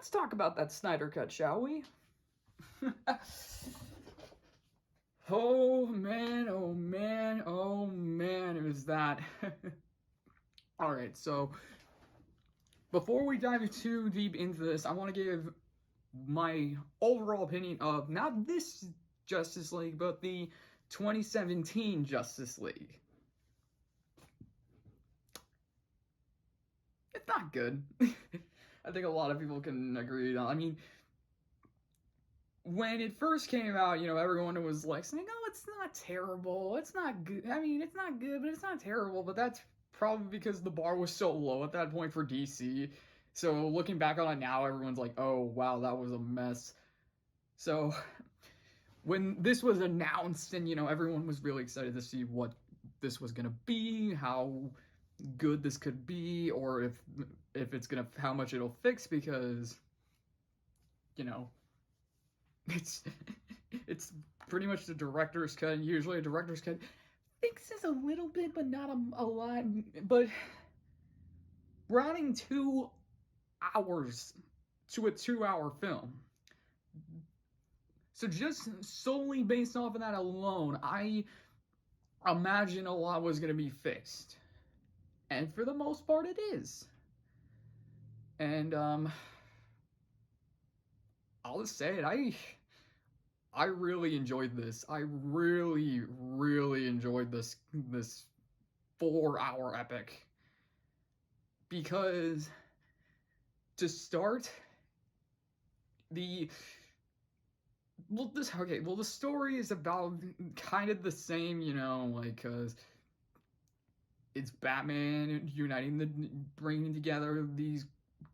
let's talk about that Snyder Cut, shall we? Oh man, oh man, oh man, it was that. Alright, so before we dive too deep into this, I want to give my overall opinion of not this Justice League, but the 2017 Justice League. It's not good. I think a lot of people can agree on. I mean, when it first came out, everyone was like saying, "Oh, it's not terrible. It's not good. I mean, it's not good, but it's not terrible." But that's probably because the bar was so low at that point for DC. So looking back on it now, everyone's like, "Oh, wow, that was a mess." So when this was announced, and everyone was really excited to see what this was gonna be, how good this could be, or if it's gonna how much it'll fix, because you know it's it's pretty much the director's cut, and usually a director's cut fixes a little bit, but not a lot. But we're adding 2 hours to a 2-hour film. So just solely based off of that alone, I imagine a lot was going to be fixed. And for the most part, it is. And, I'll just say it, I really enjoyed this. I really, really enjoyed this 4-hour epic. Because to start, the story is about kind of the same, it's Batman bringing together these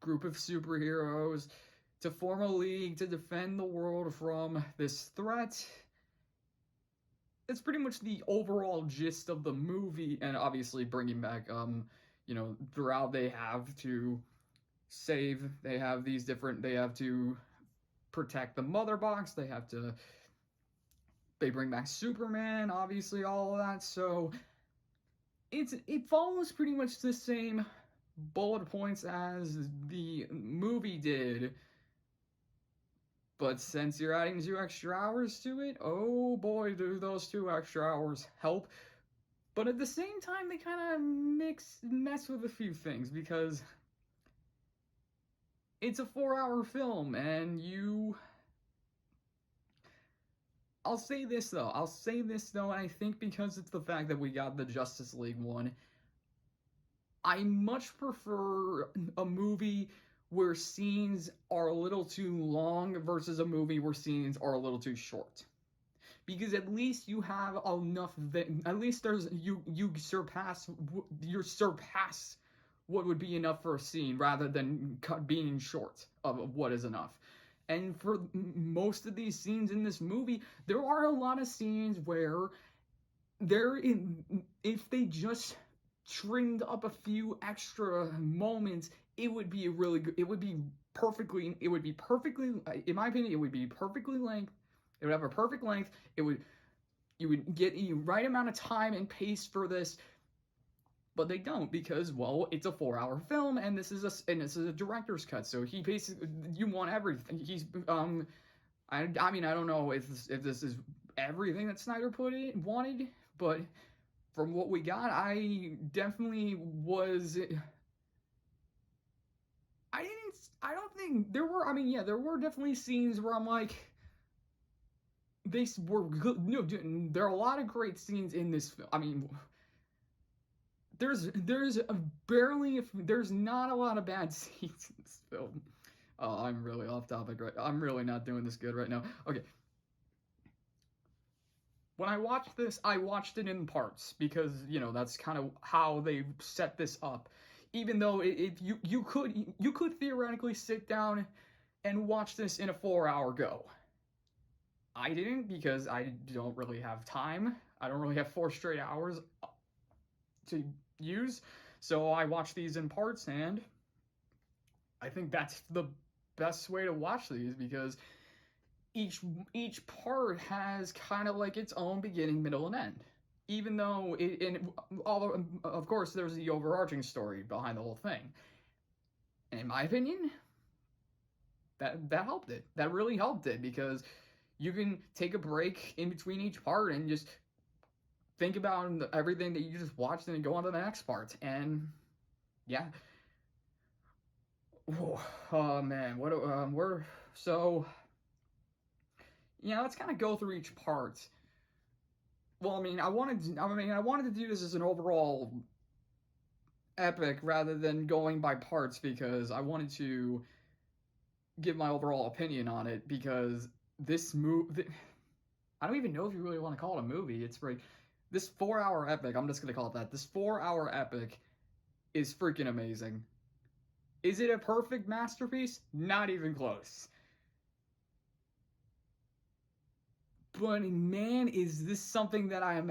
group of superheroes to form a league to defend the world from this threat. It's pretty much the overall gist of the movie, and obviously bringing back, throughout they have to protect the mother box, they bring back Superman, obviously all of that, so it follows pretty much the same bullet points as the movie did, but since you're adding 2 extra hours to it, oh boy, do those 2 extra hours help. But at the same time, they kind of mess with a few things, because it's a 4-hour film, and I'll say this though, and I think because it's the fact that we got the Justice League one, I much prefer a movie where scenes are a little too long versus a movie where scenes are a little too short. Because at least you have enough at least you surpass what would be enough for a scene, rather than being short of what is enough. And for most of these scenes in this movie, there are a lot of scenes where if they just trimmed up a few extra moments, it would be really good. It would be perfectly, in my opinion, it would be perfectly length. It would have a perfect length. You would get the right amount of time and pace for this. But they don't, because, well, it's a 4-hour film, and this is a director's cut, so he basically, you want everything. I mean, I don't know if this is everything that Snyder wanted, but from what we got, I definitely was. I don't think there were. I mean, yeah, there were definitely scenes where I'm like, they were good. No, there are a lot of great scenes in this film. I mean, there's not a lot of bad scenes in this film. Oh, I'm really off topic, right? I'm really not doing this good right now. Okay. When I watched this, I watched it in parts, because, that's kind of how they set this up. Even though you could theoretically sit down and watch this in a 4-hour go. I didn't, because I don't really have time. I don't really have 4 straight hours to use, so I watch these in parts, and I think that's the best way to watch these, because each part has kind of like its own beginning, middle, and end. Even though of course, there's the overarching story behind the whole thing. And in my opinion, that helped it. That really helped it because you can take a break in between each part and just think about everything that you just watched and then go on to the next part. And yeah. Oh man, what we're so yeah, let's kind of go through each part. Well, I wanted to do this as an overall epic rather than going by parts because I wanted to give my overall opinion on it because this movie, I don't even know if you really want to call it a movie. It's like this 4-hour epic. I'm just gonna call it that. This 4-hour epic is freaking amazing. Is it a perfect masterpiece? Not even close. But man, is this something that I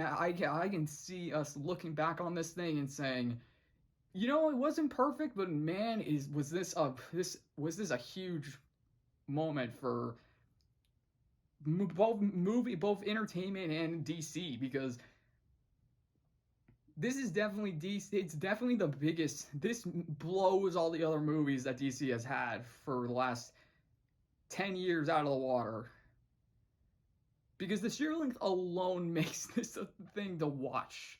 can see us looking back on this thing and saying, you know, it wasn't perfect, but man, was this a huge moment for both entertainment and DC because this is definitely DC. It's definitely the biggest. This blows all the other movies that DC has had for the last 10 years out of the water. Because the sheer length alone makes this a thing to watch.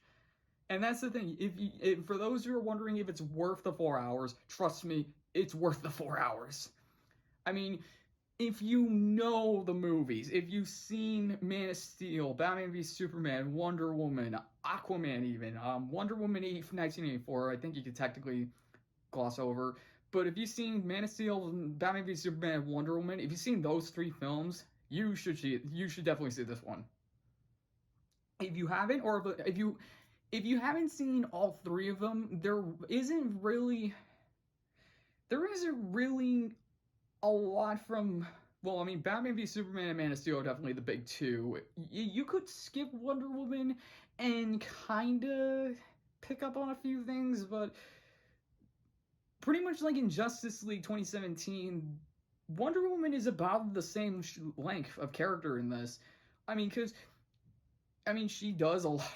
And that's the thing. If for those who are wondering if it's worth the 4 hours, trust me, it's worth the 4 hours. I mean, if you know the movies, if you've seen Man of Steel, Batman v Superman, Wonder Woman, Aquaman even, Wonder Woman 1984, I think you could technically gloss over. But if you've seen Man of Steel, Batman v Superman, Wonder Woman, if you've seen those 3 films, you should definitely see this one. If you haven't, or if you haven't seen all 3 of them, there isn't really a lot from. Well, I mean, Batman v Superman and Man of Steel are definitely the big 2. You could skip Wonder Woman and kind of pick up on a few things, but pretty much like in Justice League 2017, Wonder Woman is about the same length of character in this. I mean, she does a lot.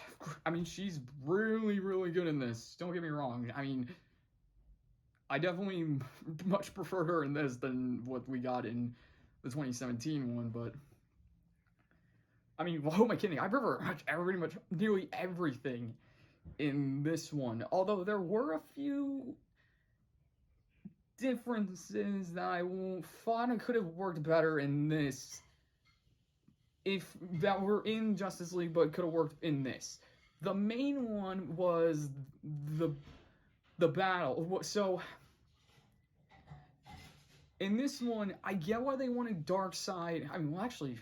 She's really, really good in this. Don't get me wrong. I definitely much prefer her in this than what we got in the 2017 one, but who am I kidding? I prefer pretty much nearly everything in this one. Although there were a few differences that I thought could have worked better in this, if that were in Justice League, but could have worked in this. The main one was the battle. So in this one, I get why they wanted Darkseid. Actually,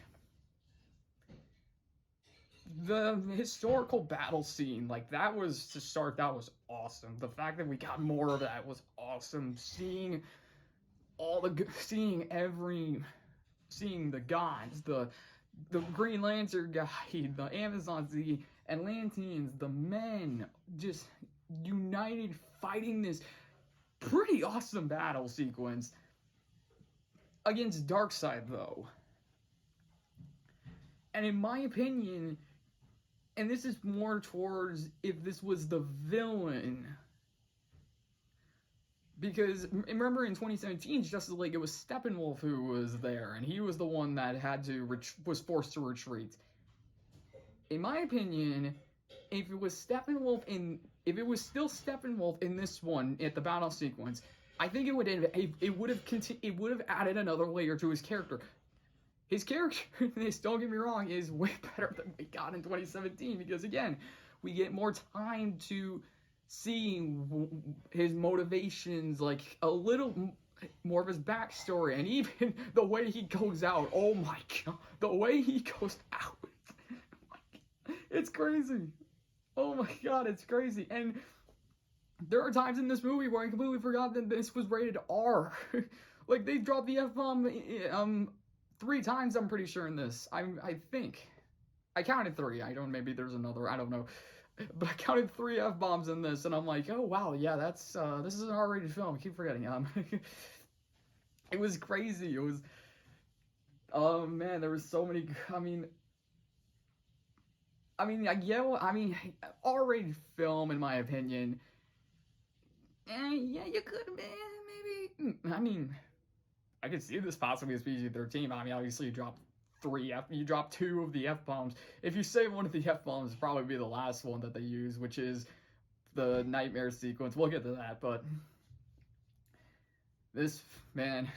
the historical battle scene, like, that was, to start, that was awesome. The fact that we got more of that was awesome. Seeing the gods, the Green Lantern guy, the Amazons, the Atlanteans, the men, just united fighting this pretty awesome battle sequence against Darkseid, though. And in my opinion, and this is more towards if this was the villain, because remember in 2017, Justice League, it was Steppenwolf who was there, and he was the one that was forced to retreat. In my opinion, if it was still Steppenwolf in this one at the battle sequence, I think it would have added another layer to his character. His character, don't get me wrong, is way better than we got in 2017 because, again, we get more time to see his motivations, like a little more of his backstory, and even the way he goes out. Oh my god, the way he goes out, it's crazy. Oh my god, it's crazy. And there are times in this movie where I completely forgot that this was rated R. Like, they dropped the F-bomb 3 times, I'm pretty sure, in this. I think. I counted 3. Maybe there's another, I don't know. But I counted 3 F-bombs in this, and I'm like, oh wow, yeah, this is an R-rated film. I keep forgetting. It was crazy. It was, oh man, there was so many, R-rated film, in my opinion. Yeah, you could, maybe. I could see this possibly as PG-13. I mean, obviously you drop two of the F-bombs. If you say one of the F-bombs, it'll probably be the last one that they use, which is the nightmare sequence. We'll get to that, but this, man,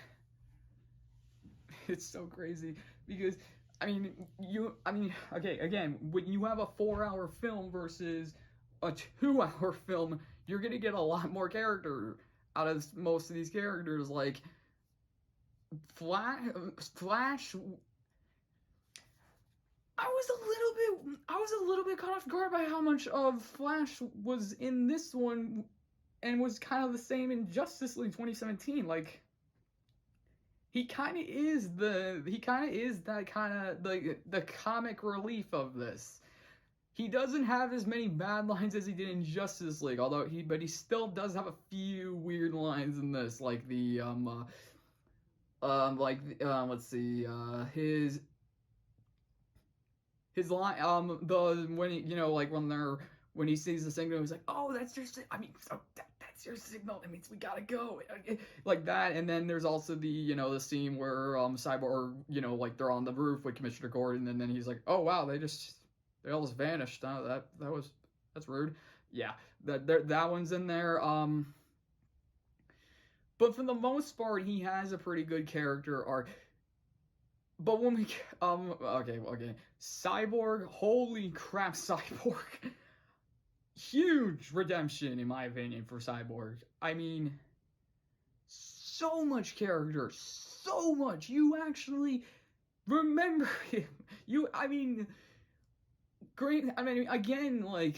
it's so crazy because okay, again, when you have a 4-hour film versus a 2-hour film, you're gonna get a lot more character out of most of these characters. Like Flash. I was a little bit caught off guard by how much of Flash was in this one, and was kind of the same in Justice League 2017. Like, he kind of is that kind of the comic relief of this. He doesn't have as many bad lines as he did in Justice League, but he still does have a few weird lines in this, like let's see, his line, when he sees the signal, he's like, "Oh, that's your that's your signal. That means we gotta go," like that. And then there's also the scene where Cyborg, they're on the roof with Commissioner Gordon, and then he's like, "Oh wow, they all just vanished. That's rude." Yeah, that one's in there. But for the most part, he has a pretty good character arc. But when we okay, Cyborg, holy crap, Cyborg. Huge redemption, in my opinion, for Cyborg. I mean, so much character, so much. You actually remember him. Great. Again, like,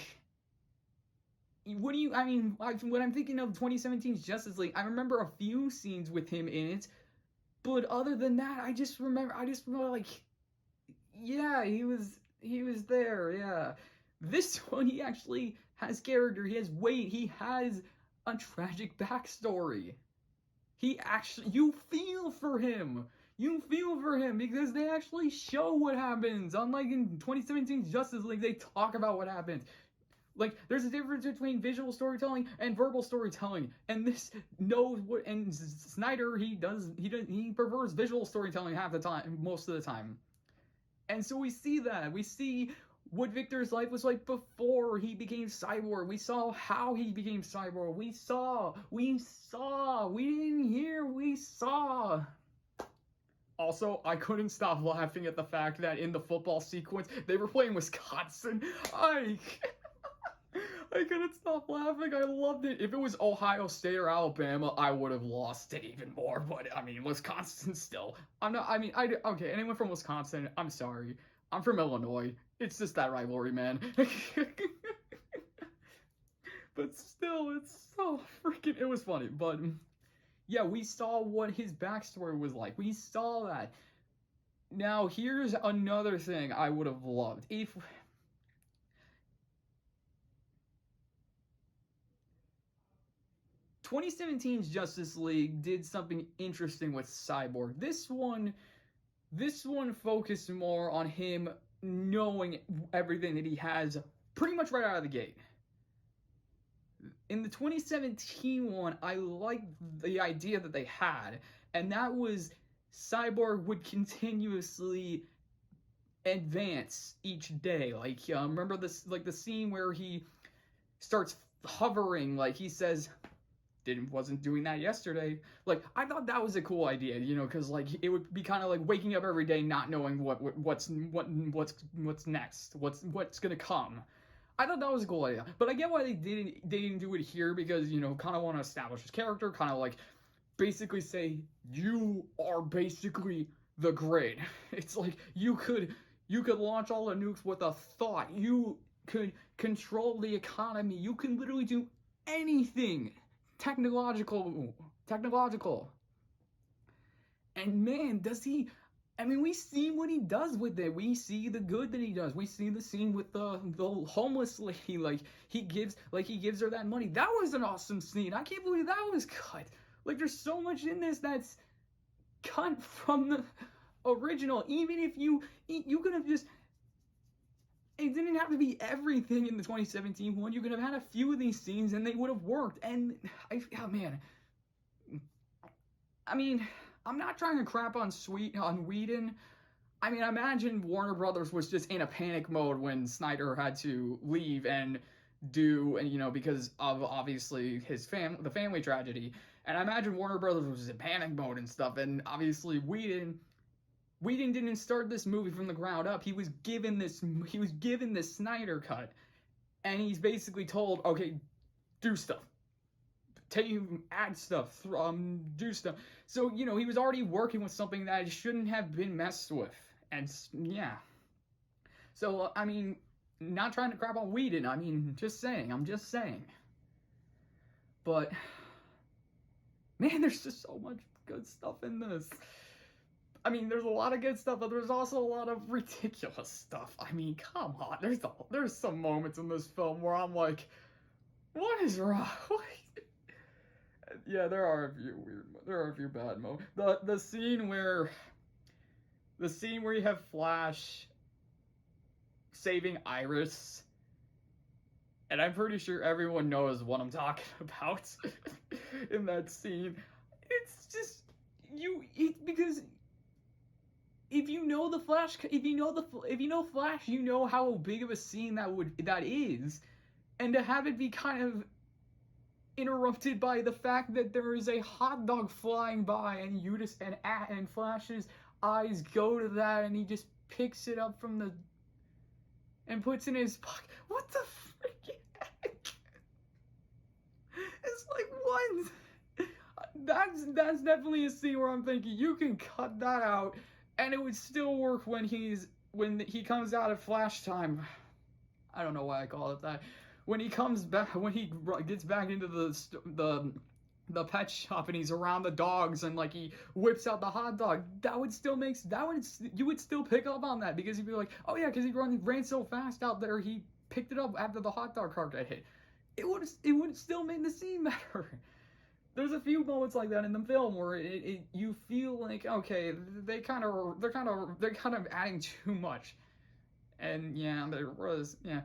when I'm thinking of 2017's Justice League, I remember a few scenes with him in it. But other than that, I just remember like, yeah, he was there, yeah. This one, he actually has character, he has weight, he has a tragic backstory. You feel for him. You feel for him because they actually show what happens. Unlike in 2017's Justice League, they talk about what happens. Like, there's a difference between visual storytelling and verbal storytelling, and this knows what. And Snyder, he prefers visual storytelling most of the time, and so we see that. We see what Victor's life was like before he became Cyborg. We saw how he became Cyborg. We saw. We didn't hear. We saw. Also, I couldn't stop laughing at the fact that in the football sequence they were playing Wisconsin. I couldn't stop laughing. I loved it. If it was Ohio State or Alabama, I would have lost it even more. But Wisconsin still. Okay, anyone from Wisconsin, I'm sorry. I'm from Illinois. It's just that rivalry, man. But still, it's so freaking. It was funny. But yeah, we saw what his backstory was like. We saw that. Now, here's another thing I would have loved. 2017's Justice League did something interesting with Cyborg. This one focused more on him knowing everything that he has pretty much right out of the gate. In the 2017 one, I liked the idea that they had, and that was Cyborg would continuously advance each day. Like, remember this, like the scene where he starts hovering, like he says, wasn't doing that yesterday. Like, I thought that was a cool idea, because like it would be kind of like waking up every day not knowing what's next, what's gonna come. I thought that was a cool idea, but I get why they didn't do it here, because kind of want to establish his character, kind of like basically say you are basically the Grid. It's like you could launch all the nukes with a thought. You could control the economy. You can literally do anything. Technological. And man, does he. We see what he does with it. We see the good that he does. We see the scene with the homeless lady. Like, he gives her that money. That was an awesome scene. I can't believe that was cut. Like, there's so much in this that's cut from the original. Even if you could have just. It didn't have to be everything in the 2017 one. You could have had a few of these scenes and they would have worked. And I'm not trying to crap on Whedon. I mean, I imagine Warner Brothers was just in a panic mode when Snyder had to leave and because of obviously the family tragedy. And I imagine Warner Brothers was in panic mode and stuff. And obviously Whedon didn't start this movie from the ground up. He was given this Snyder cut, and he's basically told, okay, do stuff. Add stuff, do stuff. So, he was already working with something that shouldn't have been messed with. And, yeah. So, I mean, not trying to crap on Whedon, I'm just saying. But, man, there's just so much good stuff in this. I mean, there's a lot of good stuff, but there's also a lot of ridiculous stuff. I mean, come on. There's some moments in this film where I'm like, what is wrong? Yeah, there are a few bad moments. The scene where you have Flash saving Iris, and I'm pretty sure everyone knows what I'm talking about in that scene. It's just because if you know the Flash, if you know Flash, you know how big of a scene that is, and to have it be kind of interrupted by the fact that there is a hot dog flying by, and Flash's eyes go to that, and he just picks it up and puts it in his pocket. What the freaking heck? It's like, what? That's definitely a scene where I'm thinking you can cut that out, and it would still work when he comes out of Flash time. I don't know why I call it that. When he gets back into the pet shop and he's around the dogs and like he whips out the hot dog, you would still pick up on that because you'd be like, oh yeah, because he ran so fast out there, he picked it up after the hot dog cart got hit. It would still make the scene better. There's a few moments like that in the film where you feel like, okay, they're kind of adding too much, and yeah, there was, yeah.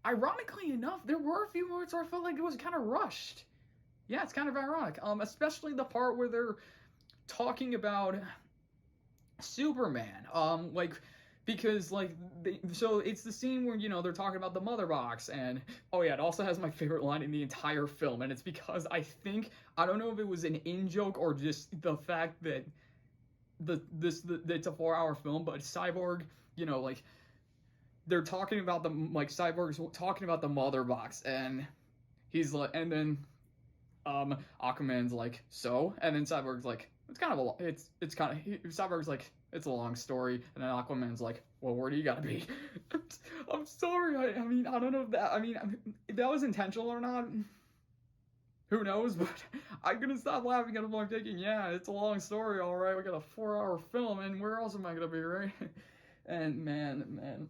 Ironically enough, there were a few moments where I felt like it was kind of rushed. Yeah, it's kind of ironic. Especially the part where they're talking about Superman. So it's the scene where, they're talking about the mother box, and, oh yeah, it also has my favorite line in the entire film, and it's because I don't know if it was an in-joke or just the fact that it's a 4-hour film, but Cyborg, they're talking about Cyborg's talking about the mother box, and he's like, and then Aquaman's like, so, and then Cyborg's like, Cyborg's like, it's a long story, and then Aquaman's like, well, where do you gotta be? I'm sorry, I mean, I don't know if that was intentional or not. Who knows, but I'm gonna stop laughing at him. I'm thinking, yeah, it's a long story, alright, we got a 4-hour film, and where else am I gonna be, right? And man.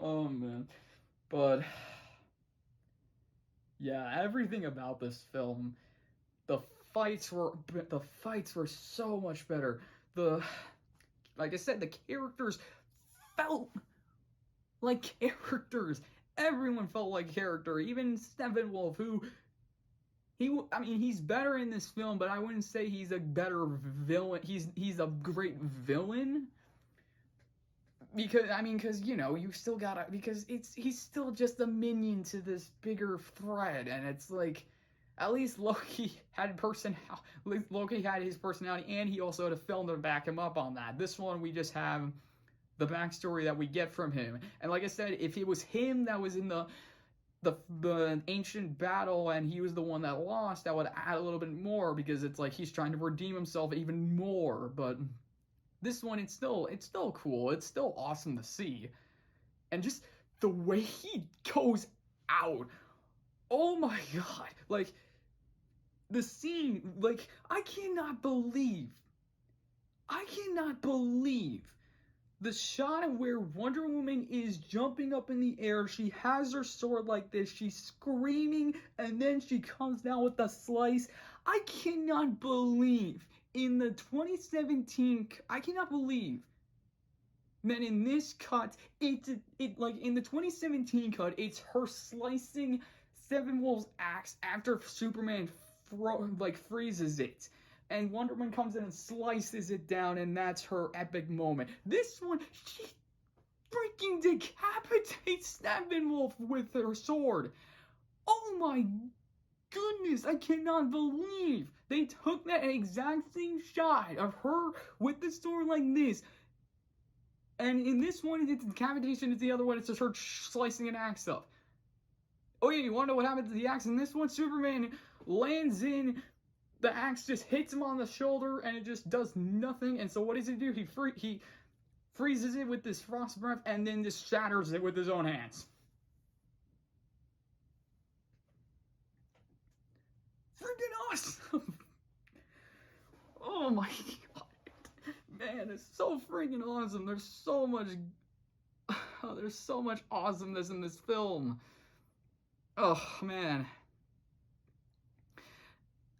Oh man. But yeah, everything about this film, the fights were so much better. Like I said, the characters felt like characters. Everyone felt like character. Even Steppenwolf, he's better in this film, but I wouldn't say he's a better villain. He's a great villain. Because you still gotta, because he's still just a minion to this bigger thread, and it's like, at least Loki had his personality, and he also had a film to back him up on that. This one, we just have the backstory that we get from him, and like I said, if it was him that was in the ancient battle and he was the one that lost, that would add a little bit more, because it's like he's trying to redeem himself even more. But this one, it's still cool. It's still awesome to see. And just the way he goes out. Oh my god. Like, the scene, like, I cannot believe the shot of where Wonder Woman is jumping up in the air. She has her sword like this. She's screaming, and then she comes down with the slice. I cannot believe in the 2017, I cannot believe that in this cut, like in the 2017 cut, it's her slicing Steppenwolf's axe after Superman freezes it. And Wonder Woman comes in and slices it down, and that's her epic moment. This one, she freaking decapitates Steppenwolf with her sword. Oh my goodness, I cannot believe they took that exact same shot of her with the sword like this. And in this one, it's decapitation. It's the other one. It's just her slicing an axe up. Oh yeah, you want to know what happened to the axe in this one? Superman lands in, the axe just hits him on the shoulder, and it just does nothing. And so what does he do? He freezes it with this frost breath, and then just shatters it with his own hands. Freaking awesome! Oh my god. Man, it's so freaking awesome. There's so much awesomeness in this film. Oh man.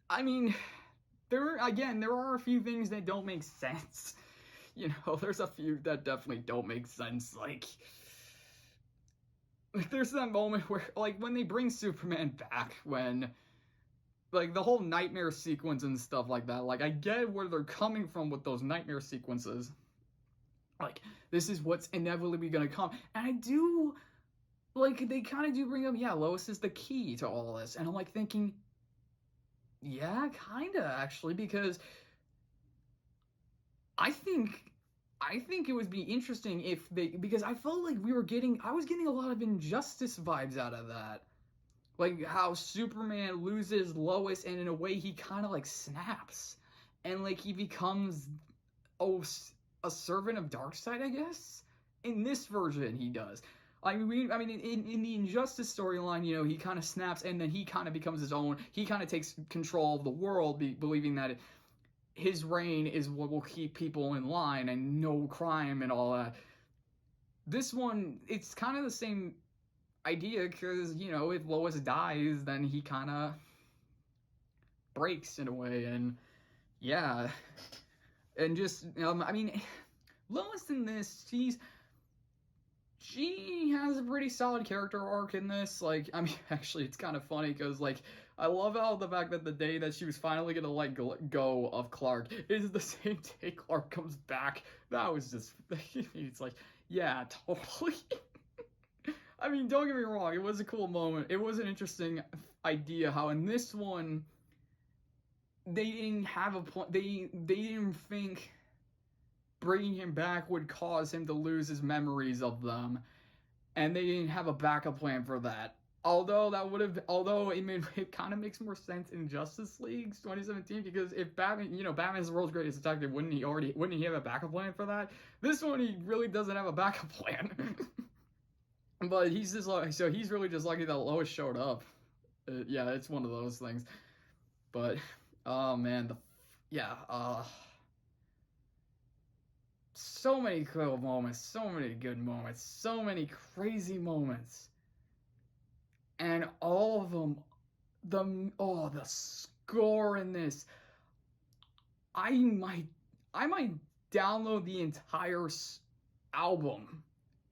I mean, there are a few things that don't make sense. You know, there's a few that definitely don't make sense. Like there's that moment where, like, when they bring Superman back, when, like, the whole nightmare sequence and stuff like that, like, I get where they're coming from with those nightmare sequences. Like, this is what's inevitably gonna come. And I do, like, they kind of do bring up, yeah, Lois is the key to all this. And I'm, like, thinking, yeah, kind of, actually, because I think it would be interesting if because I felt like I was getting a lot of Injustice vibes out of that. Like, how Superman loses Lois, and in a way he kind of, like, snaps. And, like, he becomes, a servant of Darkseid, I guess? In this version, he does. I mean, in the Injustice storyline, you know, he kind of snaps, and then he kind of becomes his own. He kind of takes control of the world, believing that his reign is what will keep people in line, and no crime and all that. This one, it's kind of the same idea, because, you know, if Lois dies, then he kind of breaks in a way, and yeah. And just, I mean, Lois in this, she has a pretty solid character arc in this. Like, I mean, actually, it's kind of funny, because, like, I love how the fact that the day that she was finally gonna let go of Clark is the same day Clark comes back. That was just, it's like, yeah, totally. I mean, don't get me wrong, it was a cool moment. It was an interesting idea how in this one, they didn't have a point. They didn't think bringing him back would cause him to lose his memories of them, and they didn't have a backup plan for that. Although it kind of makes more sense in Justice League 2017, because if Batman, you know, Batman's the world's greatest detective, wouldn't he have a backup plan for that? This one, he really doesn't have a backup plan. But he's just like, so he's really just lucky that Lois showed up. Yeah, it's one of those things. But, oh man, so many cool moments, so many good moments, so many crazy moments. And all of them, the score in this, I might download the entire album.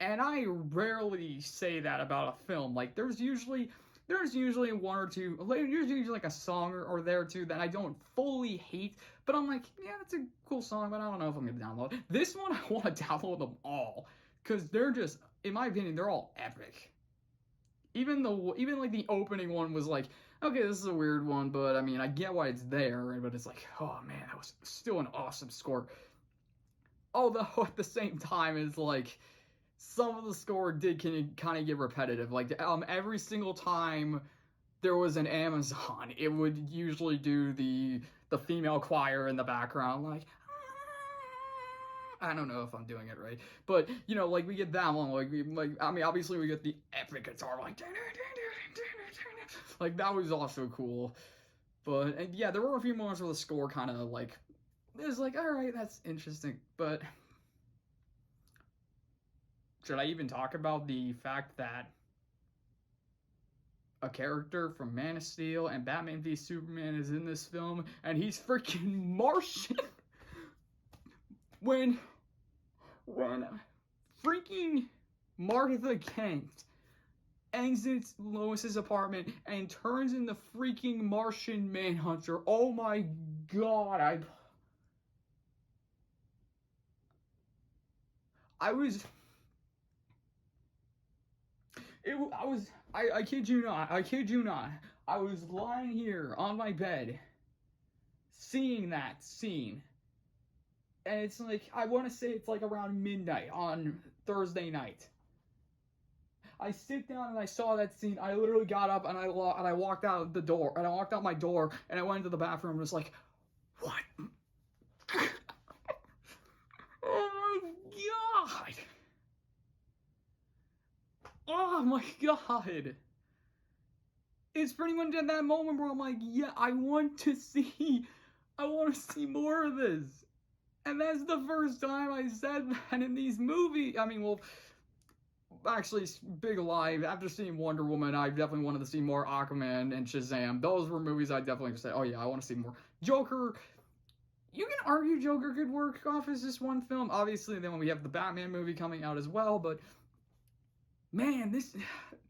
And I rarely say that about a film. Like, there's usually one or two, there's usually like a song or there or two that I don't fully hate, but I'm like, yeah, that's a cool song, but I don't know if I'm gonna download it. This one, I want to download them all, because they're just, in my opinion, they're all epic. Even like the opening one was like, okay, this is a weird one, but I mean, I get why it's there, but it's like, oh man, that was still an awesome score. Although at the same time, it's like, some of the score did kind of get repetitive. Like, every single time there was an Amazon, it would usually do the female choir in the background, like, I don't know if I'm doing it right, but, you know, like, we get that one, I mean, obviously we get the epic guitar, like, that was also cool. But, and yeah, there were a few moments where the score kind of, like, it was like, alright, that's interesting, but should I even talk about the fact that a character from Man of Steel and Batman v Superman is in this film, and he's freaking Martian? when freaking Martha Kent exits Lois's apartment and turns into freaking Martian Manhunter. Oh my god, I was I kid you not, I was lying here on my bed seeing that scene, and it's like, I want to say it's like around midnight on Thursday night. I sit down and I saw that scene. I literally got up and I walked out the door, and I walked out my door and I went into the bathroom and was like, what? Oh my god! Oh my god! It's pretty much at that moment where I'm like, yeah, I want to see more of this. And that's the first time I said that in these movies. I mean, well, actually, big lie. After seeing Wonder Woman, I definitely wanted to see more Aquaman and Shazam. Those were movies I definitely said, oh yeah, I want to see more. Joker, you can argue Joker could work off as just one film. Obviously, then when we have the Batman movie coming out as well, but man, this,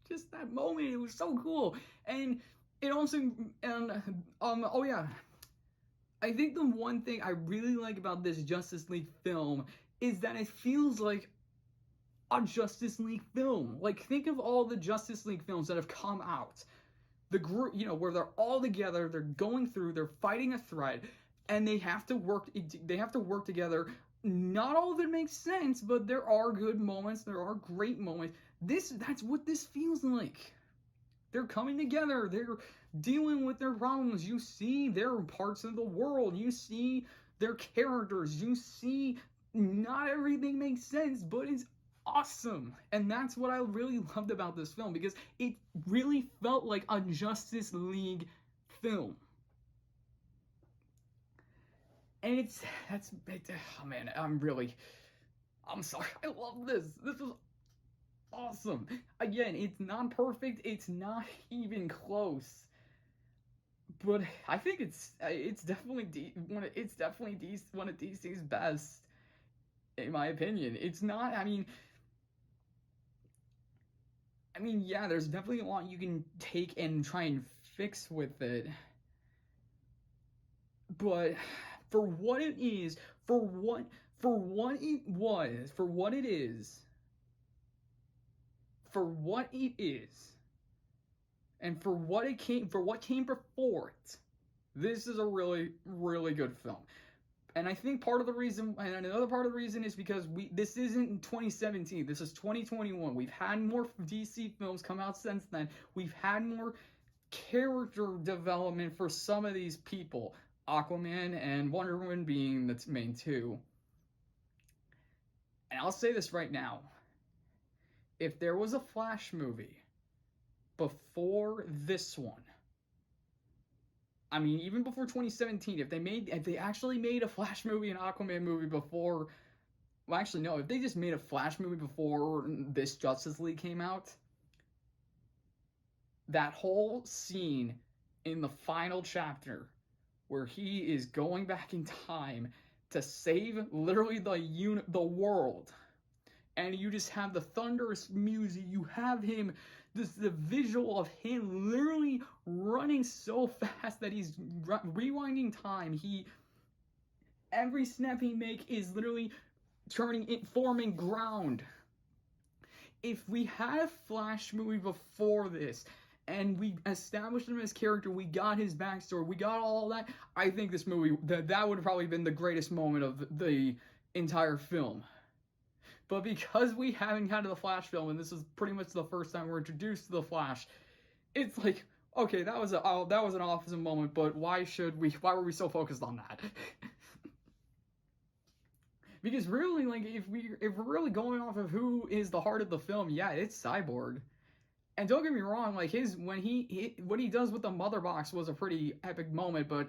just that moment, it was so cool. And it also, oh yeah, I think the one thing I really like about this Justice League film is that it feels like a Justice League film. Like, think of all the Justice League films that have come out. The group, you know, where they're all together, they're going through, they're fighting a threat, and they have to work together. Not all of it makes sense, but there are good moments, there are great moments. That's what this feels like. They're coming together, they're dealing with their problems. You see their parts of the world, you see their characters, you see not everything makes sense, but it's awesome. And that's what I really loved about this film, because it really felt like a Justice League film. And oh man, I'm sorry, I love this. This is awesome. Again, it's not perfect, it's not even close, but I think it's definitely one of DC's best, in my opinion. It's not, I mean, yeah, there's definitely a lot you can take and try and fix with it, but for what it is, for what it was, for what it is, and for what came before it, this is a really, really good film. And I think part of the reason, and another part of the reason, is because this isn't 2017, this is 2021. We've had more DC films come out since then. We've had more character development for some of these people, Aquaman and Wonder Woman being the main two. And I'll say this right now, if there was a Flash movie before this one, I mean, even before 2017, if they actually made a Flash movie and Aquaman movie before, well, actually, no, if they just made a Flash movie before this Justice League came out, that whole scene in the final chapter where he is going back in time to save literally the world, and you just have the thunderous music, you have him, the visual of him literally running so fast that he's rewinding time. Every snap he make is literally forming ground. If we had a Flash movie before this, and we established him as character, we got his backstory, we got all that, I think this movie, that would have probably been the greatest moment of the entire film. But because we haven't had the Flash film, and this is pretty much the first time we're introduced to the Flash, it's like, okay, that was an awesome moment, but why were we so focused on that? Because really, like, if we're really going off of who is the heart of the film, yeah, it's Cyborg. And don't get me wrong, like, what he does with the mother box was a pretty epic moment, but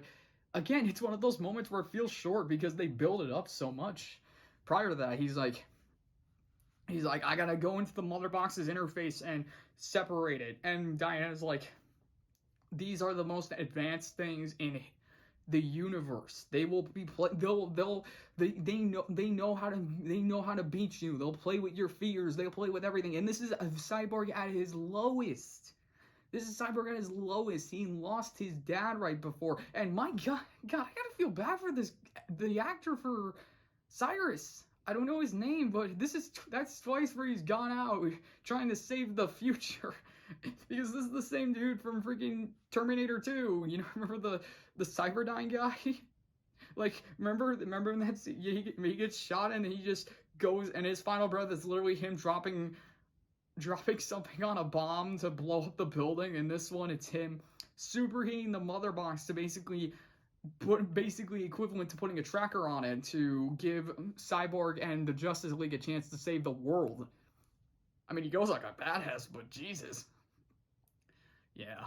again, it's one of those moments where it feels short because they build it up so much. Prior to that, he's like, I gotta go into the mother box's interface and separate it. And Diana's like, these are the most advanced things in the universe. They will be they know how to beat you. They'll play with your fears. They'll play with everything. And this is a Cyborg at his lowest. This is Cyborg at his lowest. He lost his dad right before. And my God, I gotta feel bad for the actor for Cyrus. I don't know his name, but that's twice where he's gone out trying to save the future. Because this is the same dude from freaking Terminator 2. You know, remember the Cyberdyne guy? Like, remember in that scene, he gets shot and he just goes, and his final breath is literally him dropping something on a bomb to blow up the building. And this one, it's him superheating the mother box to basically equivalent to putting a tracker on it to give Cyborg and the Justice League a chance to save the world. I mean, he goes like a badass, but Jesus. Yeah.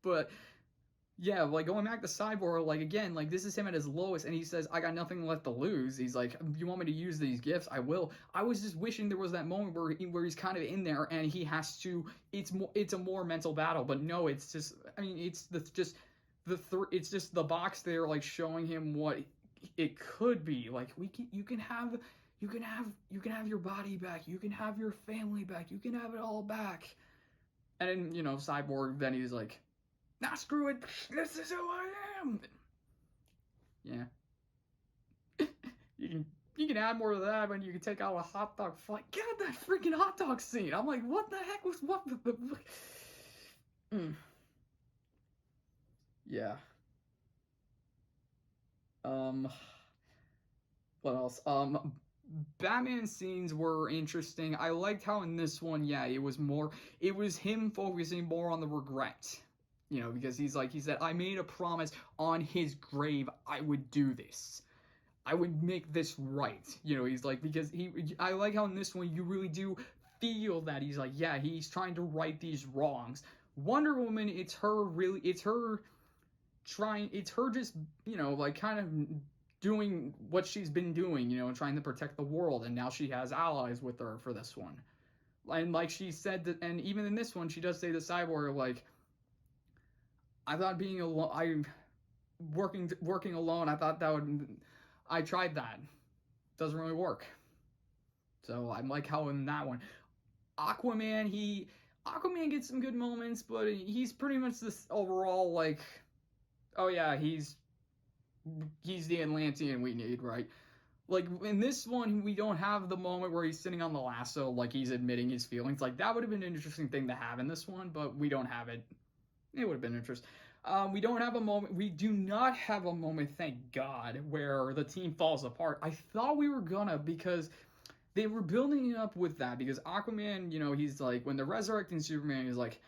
But yeah, like going back to Cyborg, like again, like this is him at his lowest, and he says, I got nothing left to lose. He's like, you want me to use these gifts? I will. I was just wishing there was that moment where he's kind of in there and he has to, it's a more mental battle, but no, it's just, I mean, it's it's just the box there, like showing him what it could be. Like you can have your body back, you can have your family back, you can have it all back. And then, you know, Cyborg, then he's like, nah, screw it, this is who I am. Yeah. you can add more to that when you can take out a hot dog fight. Get that freaking hot dog scene. I'm like, what the heck was what the Yeah. What else? Batman scenes were interesting. I liked how in this one, yeah, it was him focusing more on the regret. You know, because he said, I made a promise on his grave I would do this. I would make this right. You know, he's like, because I like how in this one you really do feel that he's like, yeah, he's trying to right these wrongs. Wonder Woman, it's her just, you know, like kind of doing what she's been doing, you know, trying to protect the world, and now she has allies with her for this one. And like she said that, and even in this one, she does say to Cyborg, like, I thought being alone, working alone, I thought I tried that. Doesn't really work. So I like how in that one, Aquaman gets some good moments, but he's pretty much this overall like, oh yeah, he's the Atlantean we need, right? Like in this one, we don't have the moment where he's sitting on the lasso, like he's admitting his feelings. Like that would have been an interesting thing to have in this one, but we don't have it. It would have been interesting. We don't have a moment. We do not have a moment, thank God, where the team falls apart. I thought we were gonna, because they were building it up with that. Because Aquaman, you know, he's like, when they're resurrecting Superman, he's like,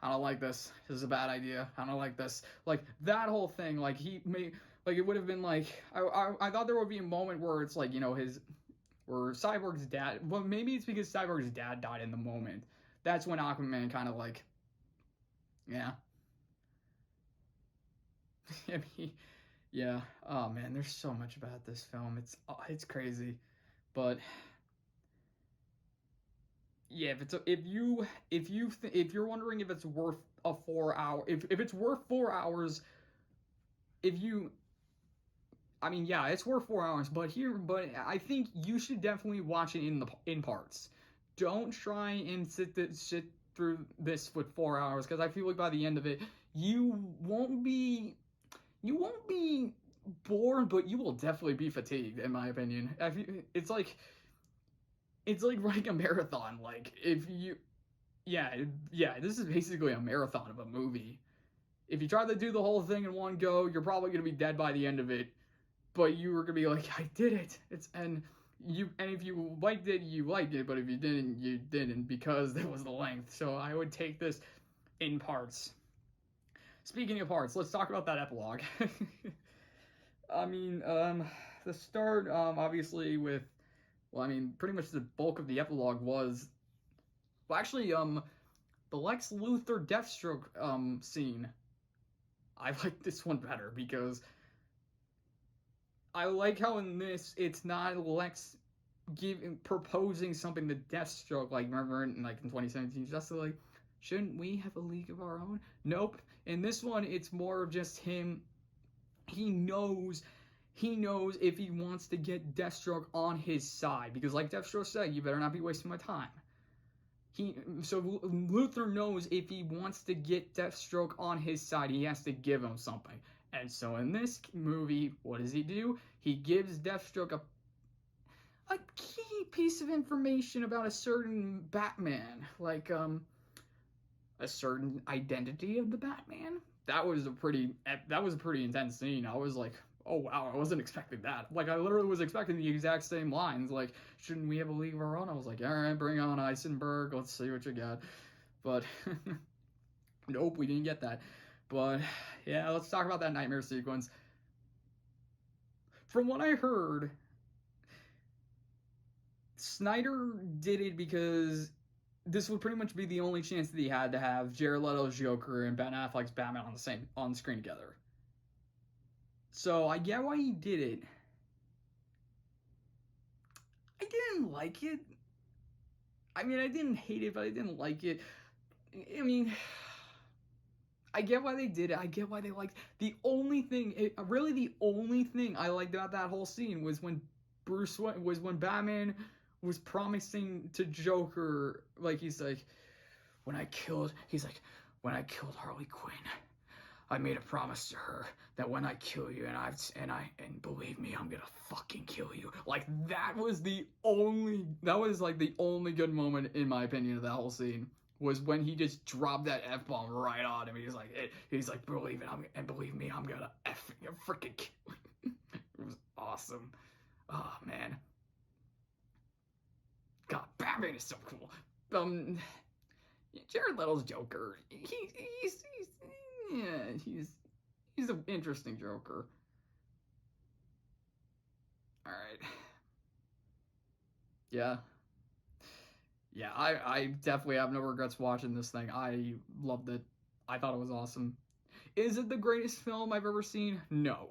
I don't like this. This is a bad idea. I don't like this. Like that whole thing. Like it would have been like, I thought there would be a moment where it's like, you know, where Cyborg's dad. Well, maybe it's because Cyborg's dad died in the moment. That's when Aquaman kind of like. Yeah. I mean, yeah. Oh man, there's so much about this film. It's crazy, but yeah. If you're wondering if it's worth a 4 hour, if it's worth 4 hours, I mean, yeah, it's worth 4 hours. But I think you should definitely watch it in parts. Don't try and sit through this for 4 hours, because I feel like by the end of it you won't be bored, but you will definitely be fatigued, in my opinion. It's like running a marathon. Like this is basically a marathon of a movie. If you try to do the whole thing in one go, you're probably gonna be dead by the end of it, but you were gonna be like, I did it. And if you liked it, you liked it, but if you didn't, you didn't, because that was the length. So I would take this in parts. Speaking of parts, let's talk about that epilogue. I mean, the start, obviously with, well, I mean, pretty much the bulk of the epilogue was, well, actually, the Lex Luthor Deathstroke, scene. I like this one better, because I like how in this, it's not Lex proposing something to Deathstroke, like, remember in 2017, just like, shouldn't we have a league of our own? Nope. In this one, it's more of just him, he knows if he wants to get Deathstroke on his side, because like Deathstroke said, you better not be wasting my time. So Luthor knows if he wants to get Deathstroke on his side, he has to give him something. And so in this movie, what does he do? He gives Deathstroke a key piece of information about a certain Batman, like a certain identity of the Batman. That was a pretty intense scene. I was like, oh wow, I wasn't expecting that. Like, I literally was expecting the exact same lines. Like, shouldn't we have a league of our own? I was like, all right, bring on Eisenberg. Let's see what you got. But nope, we didn't get that. But yeah, let's talk about that nightmare sequence. From what I heard, Snyder did it because this would pretty much be the only chance that he had to have Jared Leto's Joker and Ben Affleck's Batman on the screen together. So I get why he did it. I didn't like it. I mean, I didn't hate it, but I didn't like it. I mean, I get why they did it. I get why they liked the only thing I liked about that whole scene was when Batman was promising to Joker, like he's like, when I killed Harley Quinn, I made a promise to her that when I kill you, and believe me, I'm gonna fucking kill you. Like, that was like the only good moment, in my opinion, of that whole scene, was when he just dropped that F-bomb right on him. He's like, believe me, I'm gonna freaking kill you. It was awesome. Oh, man. God, Batman is so cool. Jared Leto's Joker, he's an interesting Joker. All right. Yeah. Yeah, I definitely have no regrets watching this thing. I loved it. I thought it was awesome. Is it the greatest film I've ever seen? No.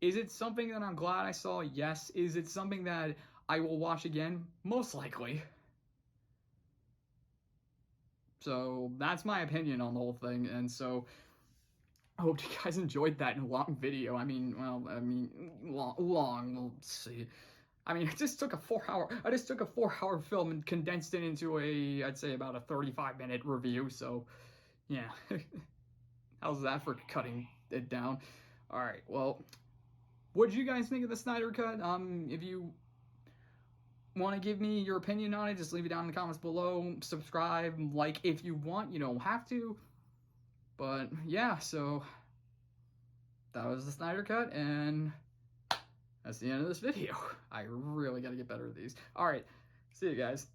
Is it something that I'm glad I saw? Yes. Is it something that I will watch again? Most likely. So that's my opinion on the whole thing, and so I hope you guys enjoyed that long video. Long, we'll see. I mean, I just took a 4-hour film and condensed it into I'd say about a 35-minute review, so yeah. How's that for cutting it down? Alright, well, what did you guys think of the Snyder Cut? If you want to give me your opinion on it, just leave it down in the comments below. Subscribe, like if you want. You don't have to. But yeah, so that was the Snyder Cut, and that's the end of this video. I really gotta get better at these. Alright, see you guys.